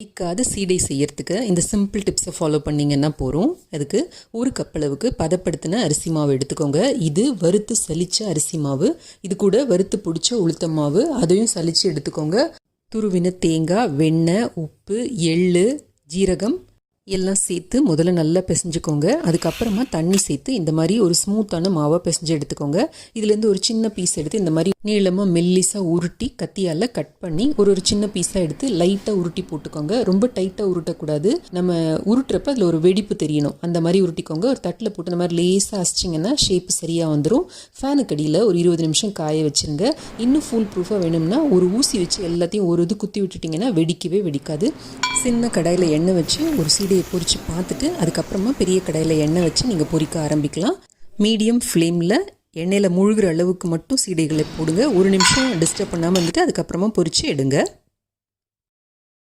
இக்காத சீடை செய்யறதுக்கு இந்த சிம்பிள் டிப்ஸை ஃபாலோ பண்ணிங்கன்னா போகிறோம். அதுக்கு ஒரு கப் அளவுக்கு பதப்படுத்தின அரிசி மாவு எடுத்துக்கோங்க. இது வறுத்து சலிச்ச அரிசி மாவு. இது கூட வறுத்து பிடிச்ச உளுத்த மாவு, அதையும் சலித்து எடுத்துக்கோங்க. துருவின தேங்காய், வெண்ணெய், உப்பு, எள்ளு, ஜீரகம் எல்லாம் சேர்த்து முதல்ல நல்லா பிசைஞ்சுக்கோங்க. அதுக்கப்புறமா தண்ணி சேர்த்து இந்த மாதிரி ஒரு ஸ்மூத்தான மாவை பிசைஞ்சு எடுத்துக்கோங்க. இதுலேருந்து ஒரு சின்ன பீஸ் எடுத்து இந்த மாதிரி நீளமாக மெல்லிஸாக உருட்டி கத்தியால் கட் பண்ணி ஒரு சின்ன பீஸாக எடுத்து லைட்டாக உருட்டி போட்டுக்கோங்க. ரொம்ப டைட்டாக உருட்டக்கூடாது. நம்ம உருட்டுறப்ப அதில் ஒரு வெடிப்பு தெரியணும். அந்த மாதிரி உருட்டிக்கோங்க. ஒரு தட்டில் போட்டு இந்த மாதிரி லேஸாக அசிச்சிங்கன்னா ஷேப்பு சரியாக வந்துடும். ஃபேனுக்கு அடியில் ஒரு 20 நிமிஷம் காய வச்சுருங்க. இன்னும் ஃபுல் ப்ரூஃபாக வேணும்னா ஒரு ஊசி வச்சு எல்லாத்தையும் ஒரு இது குத்தி விட்டுட்டிங்கன்னா வெடிக்கவே வெடிக்காது. சின்ன கடாயில் எண்ணெய் வச்சு ஒரு சீடையை பொரித்து பார்த்துட்டு அதுக்கப்புறமா பெரிய கடாயில் எண்ணெய் வச்சு நீங்கள் பொரிக்க ஆரம்பிக்கலாம். மீடியம் ஃப்ளேமில் எண்ணெயில் முழுகிற அளவுக்கு மட்டும் சீடைகளை போடுங்க. ஒரு நிமிஷம் டிஸ்டர்ப் பண்ணாமல் வந்துட்டு அதுக்கப்புறமா பொரித்து எடுங்க.